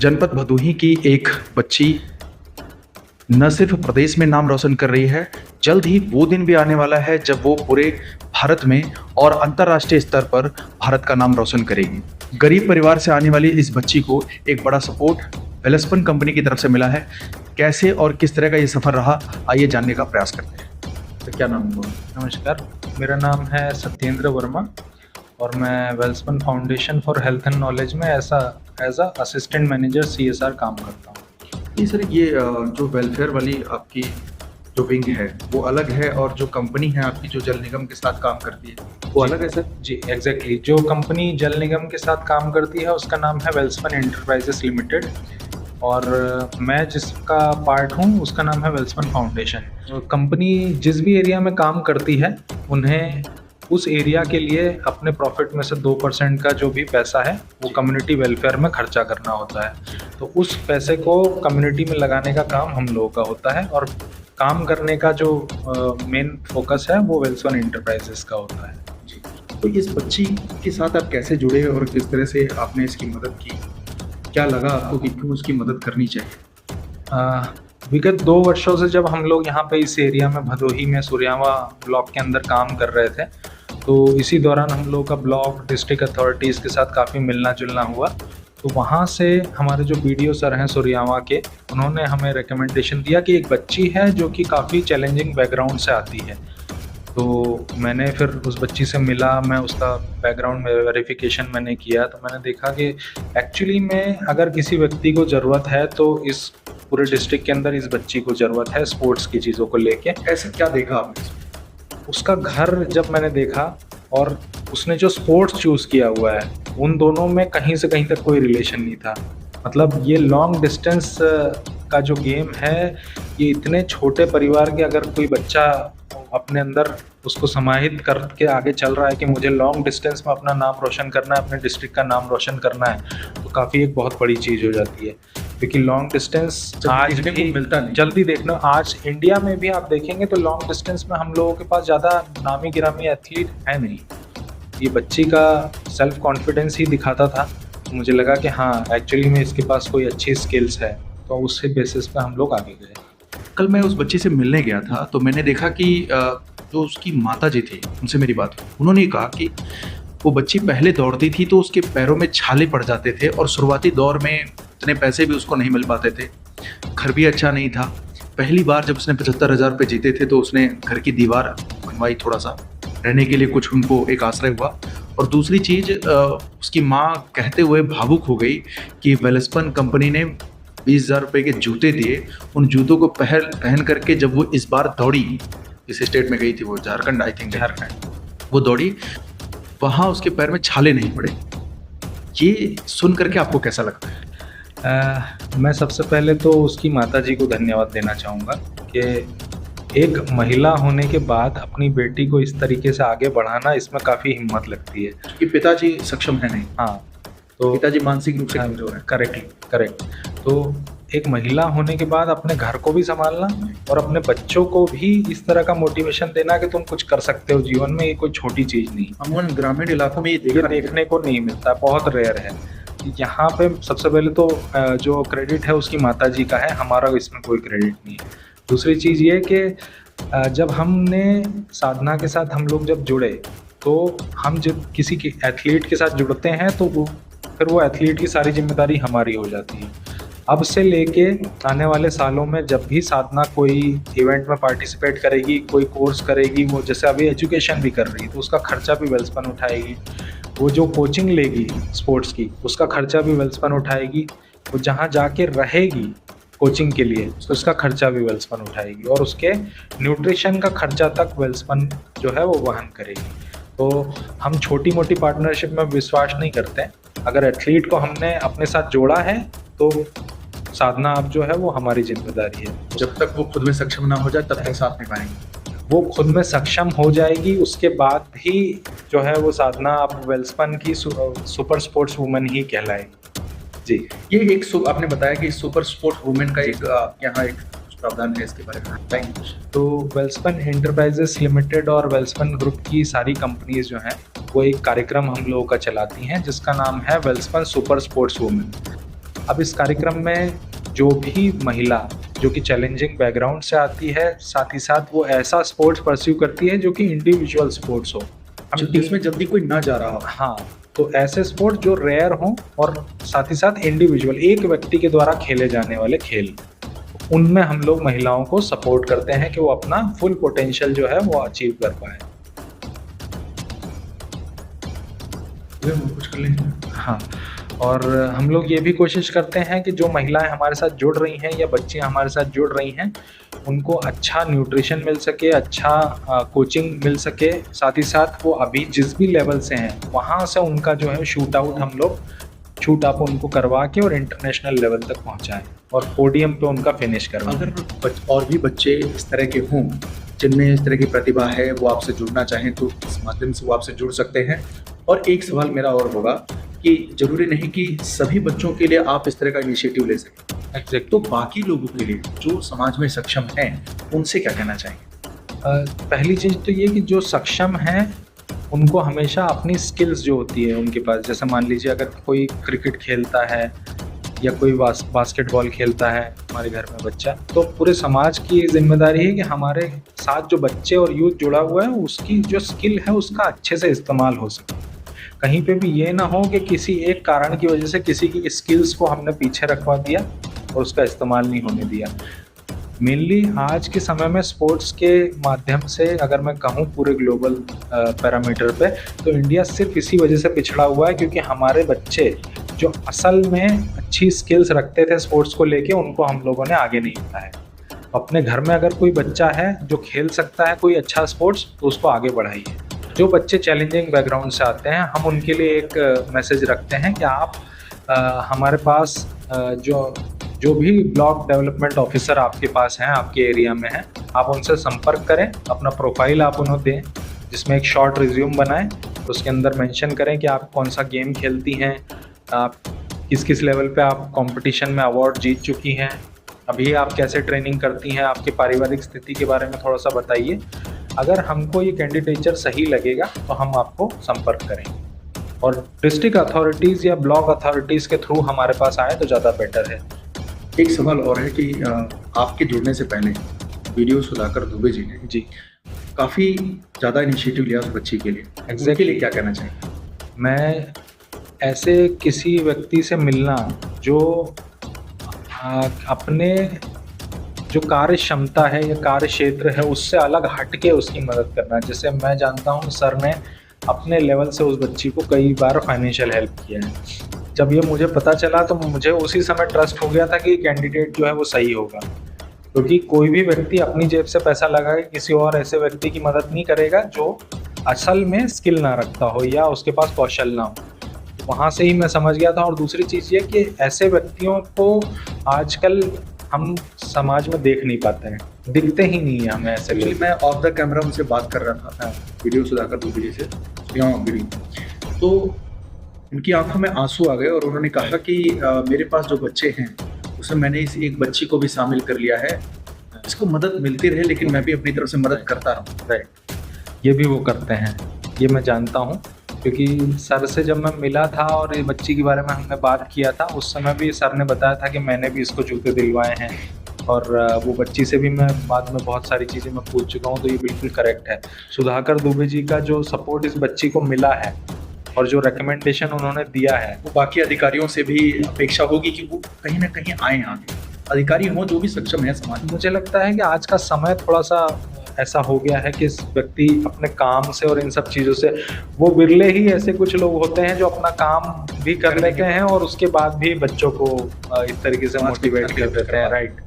जनपद भदोही की एक बच्ची न सिर्फ प्रदेश में नाम रोशन कर रही है, जल्द ही वो दिन भी आने वाला है जब वो पूरे भारत में और अंतर्राष्ट्रीय स्तर पर भारत का नाम रोशन करेगी। गरीब परिवार से आने वाली इस बच्ची को एक बड़ा सपोर्ट वेलस्पन कंपनी की तरफ से मिला है। कैसे और किस तरह का ये सफ़र रहा, आइए जानने का प्रयास करते हैं। तो क्या नाम है? नमस्कार, मेरा नाम है सत्येंद्र वर्मा और मैं Welspun foundation for health and knowledge में as a assistant manager CSR काम करता हूँ। ये सर, ये जो वेलफेयर वाली आपकी जो विंग है वो अलग है और जो कंपनी है आपकी जो जल निगम के साथ काम करती है वो अलग है सर? जी एग्जैक्टली, जो कंपनी जल निगम के साथ काम करती है उसका नाम है वेलस्पन एंटरप्राइजेस लिमिटेड और मैं जिसका पार्ट हूँ उसका नाम है वेलस्पन फाउंडेशन। कंपनी जिस भी एरिया में काम करती है उन्हें उस एरिया के लिए अपने प्रॉफिट में से 2% का जो भी पैसा है वो कम्युनिटी वेलफेयर में खर्चा करना होता है। तो उस पैसे को कम्युनिटी में लगाने का काम हम लोगों का होता है और काम करने का जो मेन फोकस है वो वेलस्पन एंटरप्राइजेस का होता है। जी, तो इस बच्ची के साथ आप कैसे जुड़े और किस तरह से आपने इसकी मदद की? क्या लगा आपको कि क्यों उसकी मदद करनी चाहिए? विगत 2 वर्षों से जब हम लोग यहाँ पे इस एरिया में भदोही में सूर्यावा ब्लॉक के अंदर काम कर रहे थे, तो इसी दौरान हम लोग का ब्लॉक डिस्ट्रिक्ट अथॉरिटीज़ के साथ काफ़ी मिलना जुलना हुआ। तो वहाँ से हमारे जो BDO सर हैं सूर्यावा के, उन्होंने हमें रिकमेंडेशन दिया कि एक बच्ची है जो कि काफ़ी चैलेंजिंग बैकग्राउंड से आती है। तो मैंने फिर उस बच्ची से मिला, मैं उसका बैकग्राउंड वेरिफिकेशन मैंने किया, तो मैंने देखा कि एक्चुअली में अगर किसी व्यक्ति को ज़रूरत है तो इस पूरे डिस्ट्रिक्ट के अंदर इस बच्ची को ज़रूरत है स्पोर्ट्स की चीज़ों को लेके। ऐसा क्या देखा आपने? उसका घर जब मैंने देखा और उसने जो स्पोर्ट्स चूज़ किया हुआ है उन दोनों में कहीं से कहीं तक कोई रिलेशन नहीं था। मतलब ये लॉन्ग डिस्टेंस का जो गेम है, ये इतने छोटे परिवार के अगर कोई बच्चा अपने अंदर उसको समाहित करके आगे चल रहा है कि मुझे लॉन्ग डिस्टेंस में अपना नाम रोशन करना है, अपने डिस्ट्रिक्ट का नाम रोशन करना है, तो काफ़ी एक बहुत बड़ी चीज़ हो जाती है। क्योंकि लॉन्ग डिस्टेंस आज भी मिलता नहीं जल्दी देखना, आज इंडिया में भी आप देखेंगे तो लॉन्ग डिस्टेंस में हम लोगों के पास ज़्यादा नामी गिरामी एथलीट है नहीं। ये बच्ची का सेल्फ कॉन्फिडेंस ही दिखाता था, तो मुझे लगा कि हाँ एक्चुअली में इसके पास कोई अच्छी स्किल्स है, तो उससे बेसिस पे हम लोग आगे गए। कल मैं उस बच्ची से मिलने गया था तो मैंने देखा कि जो उसकी माता जी थी उनसे मेरी बात हुई। उन्होंने कहा कि वो बच्ची पहले दौड़ती थी तो उसके पैरों में छाले पड़ जाते थे और शुरुआती दौर में इतने पैसे भी उसको नहीं मिल पाते थे, घर भी अच्छा नहीं था। पहली बार जब उसने 75,000 रुपये जीते थे तो उसने घर की दीवार बनवाई, थोड़ा सा रहने के लिए कुछ उनको एक आश्रय हुआ। और दूसरी चीज़, उसकी माँ कहते हुए भावुक हो गई कि वेलस्पन कंपनी ने 20,000 रुपये के जूते दिए। उन जूतों को पहन करके जब वो इस बार दौड़ी, इस स्टेट में गई थी वो झारखंड, आई थिंक झारखंड, वो दौड़ी, वहाँ उसके पैर में छाले नहीं पड़े। ये सुन करके आपको कैसा लगता है? मैं सबसे पहले तो उसकी माताजी को धन्यवाद देना चाहूँगा कि एक महिला होने के बाद अपनी बेटी को इस तरीके से आगे बढ़ाना, इसमें काफ़ी हिम्मत लगती है। कि पिताजी सक्षम है नहीं, हाँ, तो पिताजी मानसिक रूप से कमजोर है। करेक्ट। तो एक महिला होने के बाद अपने घर को भी संभालना और अपने बच्चों को भी इस तरह का मोटिवेशन देना कि तुम कुछ कर सकते हो जीवन में, ये कोई छोटी चीज़ नहीं। अमूमन ग्रामीण इलाकों में ये देखने को नहीं मिलता, बहुत रेयर है। यहाँ पे सबसे पहले तो जो क्रेडिट है उसकी माताजी का है, हमारा इसमें कोई क्रेडिट नहीं है। दूसरी चीज़ ये कि जब हमने साधना के साथ हम लोग जब जुड़े, तो हम जब किसी के एथलीट के साथ जुड़ते हैं तो फिर वो एथलीट की सारी जिम्मेदारी हमारी हो जाती है। अब से लेके आने वाले सालों में जब भी साधना कोई इवेंट में पार्टिसिपेट करेगी, कोई कोर्स करेगी, वो जैसे अभी एजुकेशन भी कर रही है तो उसका खर्चा भी वेलस्पन उठाएगी। वो जो कोचिंग लेगी स्पोर्ट्स की उसका खर्चा भी वेलस्पन उठाएगी। वो जहाँ जाके रहेगी कोचिंग के लिए उसका खर्चा भी वेलस्पन उठाएगी और उसके न्यूट्रिशन का खर्चा तक वेलस्पन जो है वो वहन करेगी। तो हम छोटी मोटी पार्टनरशिप में विश्वास नहीं करते। अगर एथलीट को हमने अपने साथ जोड़ा है तो साधना अब जो है वो हमारी जिम्मेदारी है। जब तक वो खुद में सक्षम ना हो जाए तब तक साथ नहीं पाएंगे। वो खुद में सक्षम हो जाएगी, उसके बाद भी जो है वो साधना अब वेलस्पन की सुपर स्पोर्ट्स वुमेन ही कहलाएगी। जी, ये एक आपने बताया कि सुपर स्पोर्ट वुमेन का एक यहाँ एक प्रावधान है, इसके बारे में बताएंगे? तो वेलस्पन एंटरप्राइजेस लिमिटेड और वेलस्पन ग्रुप की सारी कंपनीज जो हैं वो एक कार्यक्रम हम लोगों का चलाती हैं जिसका नाम है वेलस्पन सुपर स्पोर्ट्स वुमेन। अब इस कार्यक्रम में जो भी महिला जो कि चैलेंजिंग बैकग्राउंड से आती है, साथ ही साथ वो ऐसा स्पोर्ट्स परस्यू करती है जो कि इंडिविजुअल स्पोर्ट्स हो, हम जिसमें जल्दी कोई ना जा रहा हो। हाँ, तो ऐसे स्पोर्ट्स जो रेयर हों और साथ ही साथ इंडिविजुअल एक व्यक्ति के द्वारा खेले जाने वाले खेल, उनमें हम लोग महिलाओं को सपोर्ट करते हैं कि वो अपना फुल पोटेंशियल जो है वो अचीव कर पाए। कुछ कर लेंगे। हाँ, और हम लोग ये भी कोशिश करते हैं कि जो महिलाएं हमारे साथ जुड़ रही हैं या बच्चियां हमारे साथ जुड़ रही हैं, उनको अच्छा न्यूट्रिशन मिल सके, अच्छा कोचिंग मिल सके, साथ ही साथ वो अभी जिस भी लेवल से हैं वहाँ से उनका जो है शूट आउट हम लोग शूट अप उनको करवा के और इंटरनेशनल लेवल तक पहुँचाएं और पोडियम पे उनका फिनिश करवाएं। अगर और भी बच्चे इस तरह के हों जिनमें इस तरह की प्रतिभा है, वो आपसे जुड़ना चाहें तो इस माध्यम से वो आपसे जुड़ सकते हैं। और एक सवाल मेरा और होगा कि जरूरी नहीं कि सभी बच्चों के लिए आप इस तरह का इनिशिएटिव ले सकें। एग्जैक्ट। तो बाकी लोगों के लिए जो समाज में सक्षम हैं, उनसे क्या कहना चाहेंगे? पहली चीज़ तो ये कि जो सक्षम हैं उनको हमेशा अपनी स्किल्स जो होती है उनके पास, जैसे मान लीजिए अगर कोई क्रिकेट खेलता है या कोई बास्केटबॉल खेलता है हमारे घर में बच्चा, तो पूरे समाज की जिम्मेदारी है कि हमारे साथ जो बच्चे और यूथ जुड़ा हुआ है उसकी जो स्किल है उसका अच्छे से इस्तेमाल हो सके। कहीं पे भी ये ना हो कि किसी एक कारण की वजह से किसी की स्किल्स को हमने पीछे रखवा दिया और उसका इस्तेमाल नहीं होने दिया। मेनली आज के समय में स्पोर्ट्स के माध्यम से अगर मैं कहूँ पूरे ग्लोबल पैरामीटर पे, तो इंडिया सिर्फ इसी वजह से पिछड़ा हुआ है क्योंकि हमारे बच्चे जो असल में अच्छी स्किल्स रखते थे स्पोर्ट्स को लेके, उनको हम लोगों ने आगे नहीं बढ़ाया। अपने घर में अगर कोई बच्चा है जो खेल सकता है कोई अच्छा स्पोर्ट्स, तो उसको आगे बढ़ाइए। जो बच्चे चैलेंजिंग बैकग्राउंड से आते हैं, हम उनके लिए एक मैसेज रखते हैं कि आप हमारे पास जो भी ब्लॉक डेवलपमेंट ऑफिसर आपके पास हैं, आपके एरिया में हैं, आप उनसे संपर्क करें, अपना प्रोफाइल आप उन्हें दें जिसमें एक शॉर्ट रिज्यूम बनाएं, उसके अंदर मेंशन करें कि आप कौन सा गेम खेलती हैं, आप किस किस लेवल पे आप कंपटीशन में अवार्ड जीत चुकी हैं, अभी आप कैसे ट्रेनिंग करती हैं, आपके पारिवारिक स्थिति के बारे में थोड़ा सा बताइए। अगर हमको ये कैंडिडेचर सही लगेगा तो हम आपको संपर्क करेंगे और डिस्ट्रिक्ट अथॉरिटीज़ या ब्लॉक अथॉरिटीज़ के थ्रू हमारे पास आए तो ज़्यादा बेटर है। एक सवाल और है कि आपके जुड़ने से पहले वीडियो सुधाकर दुबे जी ने जी काफ़ी ज़्यादा इनिशिएटिव लिया उस बच्ची के लिए। एग्जैक्टली लिए क्या कहना चाहिए? मैं ऐसे किसी व्यक्ति से मिलना जो अपने जो कार्य क्षमता है या कार्य क्षेत्र है उससे अलग हट के उसकी मदद करना। जैसे मैं जानता हूँ सर ने अपने लेवल से उस बच्ची को कई बार फाइनेंशियल हेल्प किया है। जब ये मुझे पता चला तो मुझे उसी समय ट्रस्ट हो गया था कि कैंडिडेट जो है वो सही होगा, क्योंकि कोई भी व्यक्ति अपनी जेब से पैसा लगा के किसी और ऐसे व्यक्ति की मदद नहीं करेगा जो असल में स्किल ना रखता हो या उसके पास कौशल ना हो। वहाँ से ही मैं समझ गया था। और दूसरी चीज़ ये कि ऐसे व्यक्तियों को आजकल हम समाज में देख नहीं पाते हैं, दिखते ही नहीं है हमें ऐसे लोग। मैं ऑफ द कैमरा उनसे बात कर रहा था वीडियो सुधाकर दुबे जी से, तो उनकी आंखों में आंसू आ गए और उन्होंने कहा कि मेरे पास जो बच्चे हैं उसमें मैंने इस एक बच्ची को भी शामिल कर लिया है, इसको मदद मिलती रहे लेकिन मैं भी अपनी तरफ से मदद करता रहूँ। राइट, ये भी वो करते हैं, ये मैं जानता हूँ क्योंकि सर से जब मैं मिला था और ये बच्ची के बारे में हमने बात किया था, उस समय भी सर ने बताया था कि मैंने भी इसको जूते दिलवाए हैं और वो बच्ची से भी मैं बाद में बहुत सारी चीज़ें मैं पूछ चुका हूँ, तो ये बिल्कुल करेक्ट है। सुधाकर दुबे जी का जो सपोर्ट इस बच्ची को मिला है और जो रिकमेंडेशन उन्होंने दिया है, वो बाकी अधिकारियों से भी अपेक्षा होगी कि वो कहीं ना कहीं आए आगे, अधिकारी हों जो भी सक्षम है समाज में। मुझे लगता है कि आज का समय थोड़ा सा ऐसा हो गया है कि व्यक्ति अपने काम से और इन सब चीज़ों से, वो बिरले ही ऐसे कुछ लोग होते हैं जो अपना काम भी कर लेते हैं और उसके बाद भी बच्चों को इस तरीके से मोटिवेट कर देते हैं। राइट,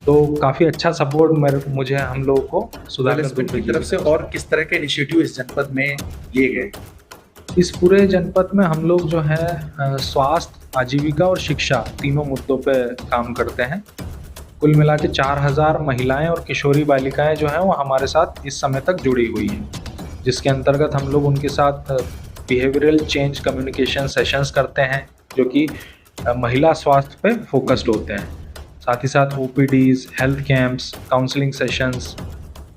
तो काफ़ी अच्छा सपोर्ट मुझे हम लोगों को सुधाकर की तरफ से। और किस तरह के इनिशिएटिव इस जनपद में लिए गए? इस पूरे जनपद में हम लोग जो है स्वास्थ्य, आजीविका और शिक्षा तीनों मुद्दों पे काम करते हैं। कुल मिला के 4000 महिलाएं और किशोरी बालिकाएं जो हैं वो हमारे साथ इस समय तक जुड़ी हुई हैं, जिसके अंतर्गत हम लोग उनके साथ बिहेवियरल चेंज कम्युनिकेशन सेशंस करते हैं जो कि महिला स्वास्थ्य पे फोकस्ड होते हैं। साथ ही साथ OPDs, health camps, counselling sessions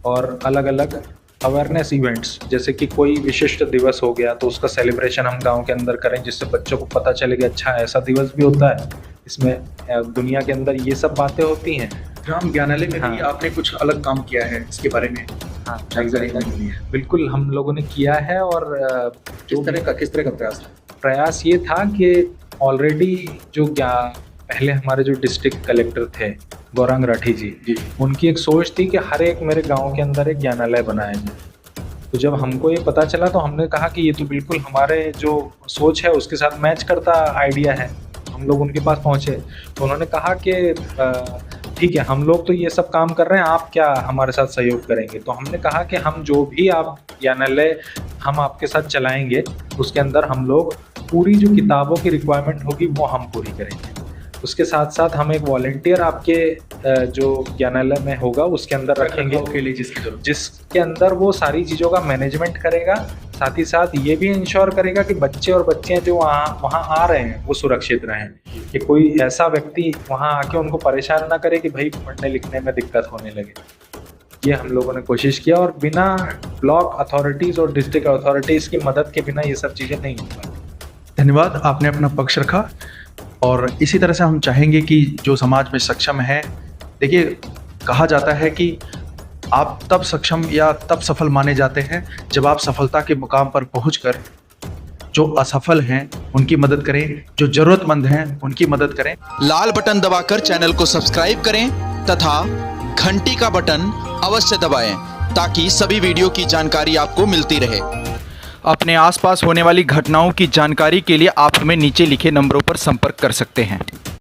और अलग अलग अवेयरनेस इवेंट्स, जैसे कि कोई विशिष्ट दिवस हो गया तो उसका सेलिब्रेशन हम गांव के अंदर करें, जिससे बच्चों को पता चले कि अच्छा ऐसा दिवस भी होता है, इसमें दुनिया के अंदर ये सब बातें होती हैं। ग्राम ज्ञानालय में भी हाँ। आपने कुछ अलग काम किया है इसके बारे में हाँ, जानकारी मिली है। बिल्कुल हम लोगों ने किया है। और किस तरह का प्रयास था? प्रयास ये था कि ऑलरेडी जो पहले हमारे जो डिस्ट्रिक्ट कलेक्टर थे गौरांग राठी जी, उनकी एक सोच थी कि हर एक मेरे गांव के अंदर एक ज्ञानालय बनाया जाए। तो जब हमको ये पता चला तो हमने कहा कि ये तो बिल्कुल हमारे जो सोच है उसके साथ मैच करता आइडिया है। हम लोग उनके पास पहुँचे तो उन्होंने कहा कि ठीक है, हम लोग तो ये सब काम कर रहे हैं, आप क्या हमारे साथ सहयोग करेंगे? तो हमने कहा कि हम जो भी आप ज्ञानालय हम आपके साथ चलाएंगे उसके अंदर हम लोग पूरी जो किताबों की रिक्वायरमेंट होगी वो हम पूरी करेंगे। उसके साथ साथ हम एक वॉलंटियर आपके जो ज्ञानालय में होगा उसके अंदर रखेंगे के लिए जिसके अंदर वो सारी चीज़ों का मैनेजमेंट करेगा। साथ ही साथ ये भी इंश्योर करेगा कि बच्चे और बच्चियाँ जो वहाँ आ रहे हैं वो सुरक्षित रहें, कि कोई ऐसा व्यक्ति वहाँ आके उनको परेशान ना करे कि भाई पढ़ने लिखने में दिक्कत होने लगे। ये हम लोगों ने कोशिश किया और बिना ब्लॉक अथॉरिटीज़ और डिस्ट्रिक्ट अथॉरिटीज़ की मदद के बिना ये सब चीज़ें नहीं हो पाती। धन्यवाद, आपने अपना पक्ष रखा। और इसी तरह से हम चाहेंगे कि जो समाज में सक्षम है, देखिए कहा जाता है कि आप तब सक्षम या तब सफल माने जाते हैं जब आप सफलता के मुकाम पर पहुंचकर जो असफल हैं उनकी मदद करें, जो ज़रूरतमंद हैं उनकी मदद करें। लाल बटन दबाकर चैनल को सब्सक्राइब करें तथा घंटी का बटन अवश्य दबाएं ताकि सभी वीडियो की जानकारी आपको मिलती रहे। अपने आसपास होने वाली घटनाओं की जानकारी के लिए आप हमें नीचे लिखे नंबरों पर संपर्क कर सकते हैं।